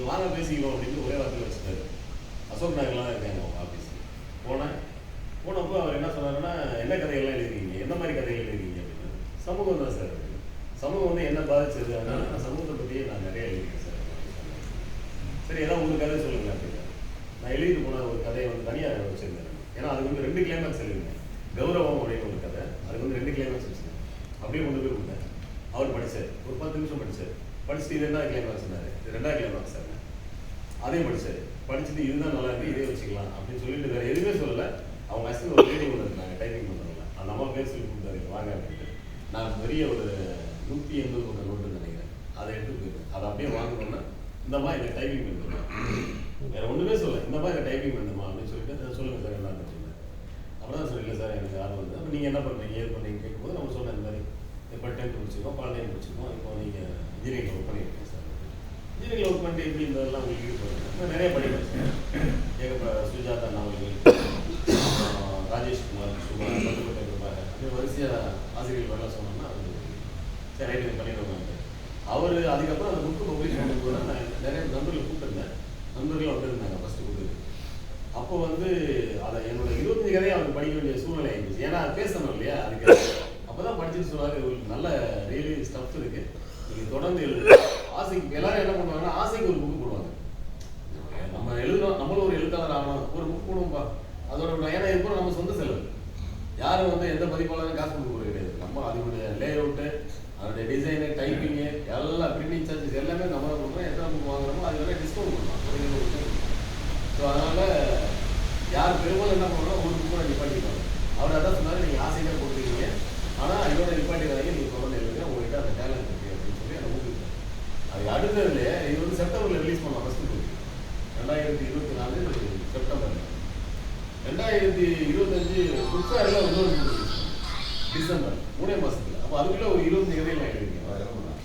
நீங்கள் வாங்க பேசிக்கணும் அப்படின்னு ஒரே வார்த்தையில் வச்சுட்டாரு. அசோக் நகர்லாம் இருக்காங்க அவங்க ஆஃபீஸ். போனப்போ அவர் என்ன சொன்னாருன்னா, என்ன கதைகள்லாம் எழுதிருக்கீங்க, எந்த மாதிரி கதைகள் எழுதிருக்கீங்க அப்படின்னு. சமூகம் தான் சார், சமூகம் வந்து என்ன பாதிச்சது, அதனால நான் சமூகத்தை பற்றியே நான் நிறைய எழுதியிருக்கேன் சார். சரி, ஏதாவது உங்களுக்கு கதை சொல்லுங்க அப்படின்னா, நான் எழுதிட்டு போன ஒரு கதையை வந்து தனியாக வச்சுருந்தேன். ஏன்னா அதுக்கு வந்து 2 கிளைமேக்ஸ் எழுதிருந்தேன். கௌரவம் அப்படின்னு ஒரு கதை, அதுக்கு வந்து 2 கிளைமேக்ஸ் வச்சுருந்தேன். அப்படியே கொண்டு போய் கொடுத்தேன். அவர் படித்தார், ஒரு 10 நிமிஷம் படித்தார். படிச்சுட்டு இது 2வது கிளைமேக்ஸ் சொன்னார், இது 2வது கிளைமேக்ஸ் சார். அதையும் படித்தார். படிச்சுட்டு இதுதான் நல்லா இருக்குது, இதே வச்சுக்கலாம் அப்படின்னு சொல்லிட்டு வேறு எதுவுமே சொல்லலை. அவங்க அசிஸ்டன்ட் ஒரு லேடி ஒன்று இருந்தாங்க டைப்பிங் பண்ணுறவங்க, அந்த அம்மா பேர் சொல்லி கொடுத்தாரு வாங்க அப்படின்ட்டு. நான் பெரிய ஒரு 180 பக்க நோட்டு நினைக்கிறேன், அதை எடுத்து போயிருக்கேன். அதை அப்படியே வாங்கணும்னா இந்த மாதிரி எனக்கு டைப்பிங் பண்ணுமா, வேறு ஒன்றுமே சொல்ல, இந்த மாதிரி எனக்கு டைப்பிங் பண்ணுமா அப்படின்னு சொல்லிட்டு சொல்லுங்கள் சார் என்ன சொன்னேன். அப்புறம் தான் சொல்லல சார் எனக்கு ஆர்வம் வந்து. அப்போ நீங்கள் என்ன பண்ணுறீங்க ஏது பண்ணுறீங்க கேட்கும்போது நம்ம சொன்னேன், இந்த மாதிரி இப்போ 10th முடிச்சிருக்கோம், 12th முடிச்சிருக்கோம், இப்போ நீங்கள் இன்ஜினியரிங் ஒர்க் பண்ணியிருக்கேன் சார். இன்ஜினியரிங் ஒர்க் பண்ணிட்டு எப்படி இதெல்லாம் உங்களுக்கு ஈடுபடுறேன். நிறைய படிப்பேன், சுஜாதா நாவல்கள், ராஜேஷ்குமார், சுமார், பட்டுப்பட்ட அப்படி வரிசையாக ஆசிரியர்கள் வரலாம் சொன்னோம்னா அது சரி ரைட்டு பண்ணிடுவாங்க. அவர் அதுக்கப்புறம் அந்த புக்கு பப்ளிஷ் பண்ணும்போது நான் நிறைய நண்பர்களை கூப்பிட்டுருந்தேன். நண்பர்கள் வந்துருந்தாங்க ஃபஸ்ட்டு புக்கு. அப்போ வந்து அதை என்னோட 25 கதையை அவருக்கு படிக்க வேண்டிய சூழ்நிலை ஆகிடுச்சு. ஏன்னா அது பேசணும் இல்லையா, அதுக்கு அப்போ தான் படிச்சுட்டு சொன்னார், உங்களுக்கு நல்ல ரியலி ஸ்டஃப் இருக்குது, நீங்கள் தொடர்ந்து எழுது. ஆசைக்கு எல்லாரும் என்ன பண்ணுவாங்கன்னா, ஆசைக்கு ஒரு புக்கு போடுவாங்க. நம்ம எழுதணும், நம்மளும் ஒரு எழுத்தாளர் ஆகணும், ஒரு புக் போடுவோம்ப்பா, அதோட ஏன்னா இப்போ நம்ம சொந்த செலவு, யாரும் வந்து எந்த பதிப்பாளரும் காசு கொடுக்க போகிறது கிடையாது. நம்ம அதனுடைய லே அவுட்டு, அதனுடைய டிசைனு, டைப்பிங்கு, எல்லா பிரிண்டிங் சார்ஜஸ் எல்லாமே நம்ம தான் கொடுக்குறோம். எத்தனை புக் வாங்குறோமோ அது வரை டிஸ்கவுண்ட் கொடுக்கலாம். ஸோ அதனால் யார் பெரும்பாலும் என்ன பண்ணுறோம், ஒரு புக்கோட நிப்பாட்டிப்பாங்க. அவர் அதான் சொன்னார், நீங்கள் ஆசையாக கொடுத்துருக்கீங்க, ஆனால் இதோட நிப்பாட்டிக்கிறாங்க, நீங்கள் தொடர்ந்து எழுதுங்க, உங்கள்கிட்ட அந்த டேலண்ட் இருக்குது அப்படின்னு சொல்லி அதை ஊக்குவிட்டாங்க. அது அடுத்ததுலேயே இது வந்து செப்டம்பரில் ரிலீஸ் பண்ணலாம் ஃபஸ்ட்டு புக், 2024 செப்டம்பரில். 2025 புக் ஃபேரில் இன்னொரு டிசம்பர் 3 மாதத்தில். அப்போ அதுக்குள்ளே ஒரு 25 கதைகள் நான் எழுதிருக்கேன்.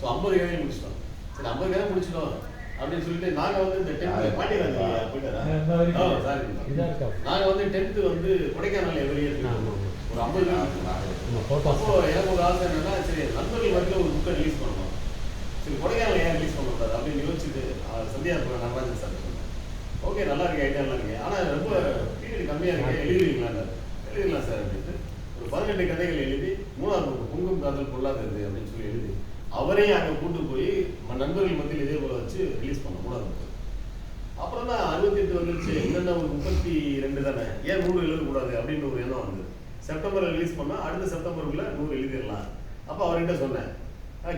ஸோ 50 கதைகள் முடிச்சிட்டோம். சரி 50 கதை முடிச்சிட்டோம் அப்படின்னு சொல்லிட்டு நாங்கள் வந்து இந்த 10th பாண்டியராஜ் போயிட்டாரா சாரி, நாங்கள் வந்து 10th வந்து கொடைக்கானல் வெளியேற்றோம் ஒரு 50 கதை. அப்போ எனக்கு ஒரு ஆசை என்னன்னா, சரி நண்பர்கள் வரைக்கும் ஒரு புக்கை ரிலீஸ் பண்ணணும், சரி கொடைக்கானல் ஏன் ரிலீஸ் பண்ணக்கூடாது அப்படின்னு யோசிச்சுட்டு சந்தியா நடராஜன் சார் சொன்னேன். ஓகே நல்லா இருக்கு, ஐடியா நல்லா இருக்கு, ஆனால் ரொம்ப பீரியட் கம்மியாக இருக்கு, எழுதிருக்கீங்களா? எழுதிடலாம் சார் அப்படின்ட்டு ஒரு 18 கதைகள் எழுதி 3வது புக்கு பொங்கும் காதல் பொருளாதாரது அப்படின்னு சொல்லி எழுதி அவரையும் அங்கே கூட்டு போய் நண்பர்கள் மத்தியில் இதே போல வச்சு ரிலீஸ் பண்ணோம் 3வது புக்கு. அப்புறம் தான் 68 வந்துருச்சு, என்னென்ன ஒரு 32 தானே, ஏன் 100 எழுதக்கூடாது அப்படின்னு ஒரு எண்ணம் வந்தது. செப்டம்பரில் ரிலீஸ் பண்ணால் அடுத்த செப்டம்பருக்குள்ளே 100 எழுதிடலாம். அப்போ அவர்கிட்ட சொன்னேன்,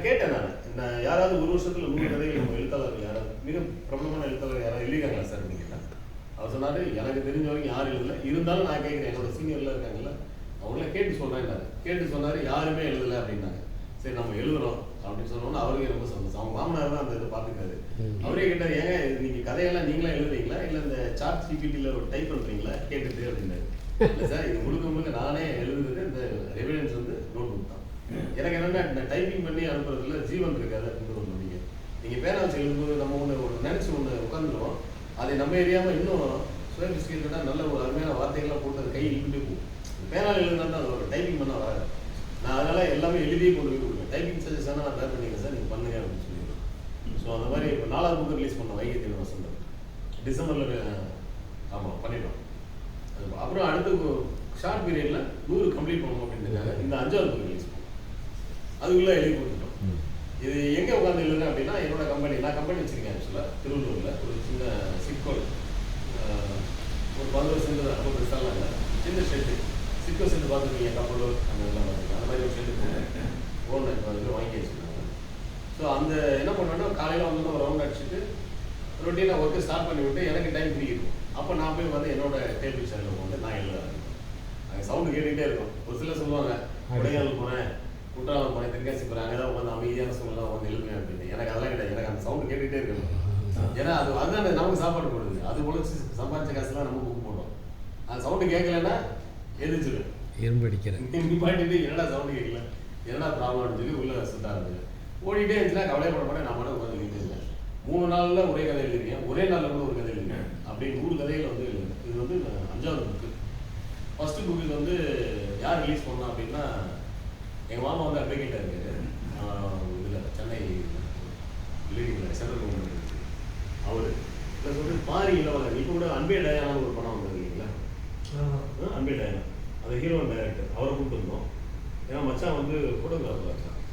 கேட்டேன் நான் யாராவது ஒரு வருஷத்தில் 100 கதைகள் நம்ம எழுத்தாளர்கள் யாராவது மிக பிரபலமான எழுத்தாளர்கள் யாராவது எழுதிக்காங்களா சார் அப்படின்னு கேட்டேன். அவர் சொன்னார், எனக்கு தெரிஞ்ச வரைக்கும் யாரும் எழுதலை, இருந்தாலும் நான் கேட்குறேன், என்னோட சீனியர்லாம் இருக்காங்கல்ல அவங்கள கேட்டு சொல்கிறேன். கேட்டு சொன்னார், யாருமே எழுதலை அப்படின்னாங்க. சரி நம்ம எழுதுறோம் அப்படின்னு சொன்னோன்னா அவருக்கே ரொம்ப சந்தோஷம். அவங்க மாமனார் தான் அந்த இதை பார்த்துக்காரு. அவரே கேட்டார், ஏங்க நீங்கள் கதையெல்லாம் நீங்களா எழுதுறீங்களா இல்லை இந்த சாட் ஜிபிடியில் ஒரு டைப் பண்ணுறீங்களா கேட்டுட்டு அப்படின்னாரு. இல்லை சார் இது முழுக்க நானே எழுதுறது, இந்த எவிடன்ஸ் வந்து நோட் புக் தான். எனக்கு என்னென்னா இந்த டைப்பிங் பண்ணி அனுப்புறதுல ஜீவன் இருக்காது அப்படின்னு ஒரு நம்பிக்கை. நீங்கள் பேனா வச்சு எழுதும்போது நம்ம ஒன்று நினச்சி ஒன்று உட்காந்துருவோம், அதை நம்ம எரியாமல் இன்னும் சுயபிஸ்கேட்டாக நல்ல ஒரு அருமையான வார்த்தைகள்லாம் போட்டு அது கை இழுக்கிட்டே போகும். பேனால் எழுதுனா தான் அது ஒரு டைப்பிங் பண்ண வராது. நான் அதனால் எல்லாமே எழுதியே கொண்டு போய் கொடுப்பேன். டைப்பிங் சஜஷனாக நான் பேர் பண்ணிக்கிறேன் சார், நீங்கள் பண்ணுங்க அப்படின்னு சொல்லிடுவேன். ஸோ அந்த மாதிரி இப்போ 4வது புக்கு ரிலீஸ் பண்ணோம் வைகை வசந்தம் டிசம்பரில். ஆமாம் பண்ணிட்டோம். அப்புறம் அடுத்து ஷார்ட் பீரியடில் 100 கம்ப்ளீட் பண்ணணும் அப்படின்றதுக்காக இந்த 5வது புக்கு ரிலீஸ் பண்ணோம். அதுக்குள்ளே எழுதி கொடுத்துட்டோம். இது எங்கே உட்காந்து எழுதுறேன் அப்படின்னா, என்னோட கம்பெனி, நான் கம்பெனி வச்சுருக்கேன் ஆக்சுவலாக திருவள்ளூரில் ஒரு சின்ன சிக்கோல் ஒரு 15 சென்ட் தான், ரொம்ப பெருசாலாம் இல்லை, சின்ன ஷெட்டு சிக்கோ சென்ட் பார்த்துருக்கீங்க, கப்பலூர் அந்த இதெல்லாம் பார்த்துருக்கேன். அந்த மாதிரி ஒரு ஷெட்டு போனேன், ஓனர் அதில் வாங்கி வச்சுருக்காங்க. ஸோ அந்த என்ன பண்ணோன்னா காலையில் வந்து ஒரு ரவுண்ட் அடிச்சுட்டு ரொட்டீனாக ஒர்க்கு ஸ்டார்ட் பண்ணி விட்டு எனக்கு டைம் ஃப்ரீ இருக்கும். அப்போ நான் போய் வந்து என்னோட டேபிள் சேனலில் வந்து நான் எழுத ஆரம்பிப்பேன். அங்கே சவுண்டு கேட்டுக்கிட்டே இருக்கும். ஒரு சிலர் சொல்லுவாங்க, கொடைக்கானல் போனேன், குற்றாலம் போனேன், தென்காசி போகிறேன், அங்கே தான் உட்காந்து அமைதியான சூழ்நிலை வந்து எழுதுவேன் அப்படின்னு. எனக்கு அதெல்லாம் கிடையாது. எனக்கு அந்த சவுண்டு கேட்டுகிட்டே இருக்கணும். ஏன்னா அதுதான் நமக்கு சாப்பாடு போடுது. அது உழைச்சி சம்பாதிச்ச காசுலாம் நம்ம புக் போடுறோம். அந்த சவுண்டு கேட்கலன்னா எதிர்ச்சிருவேன், இரும்பு அடிக்கிறேன், நிப்பாட்டிட்டு என்னடா சவுண்டு கேட்கல, என்னடா ப்ராப்ளம்னு சொல்லி உள்ள சுத்தா இருந்தது. ஓடிட்டே இருந்துச்சுன்னா கவலைப்பட மாட்டேன், நான் மட்டும் உட்காந்து எழுதிட்டு இருக்கேன். 3 நாளில் ஒரே கதை எழுதிருக்கேன், ஒரே நாளில் கூட ஒரு கதை எழுதிருக்கேன், அப்படி 100 கதைகள் வந்து எழுதுறேன். இது வந்து 5வது புக்கு. ஃபஸ்ட்டு புக்கு வந்து யார் ரிலீஸ் பண்ணா அப்படின்னா, எங்கள் மாமா வந்து அட்வொகேட்டாக இருக்காரு இதில் சென்னை லீடிங்கில் சென்ட்ரல் கவர்மெண்ட் அவர் மாறி இளவரன் இப்போ கூட அன்பே டயானான்னு ஒரு படம் வந்தது இல்லைங்களா? அன்பே டயானா, அது ஹீரோயின் டைரக்டர், அவரை கூப்பிட்டு இருந்தோம். ஏன்னா மச்சான் வந்து ஃபோட்டோகிராஃபர்.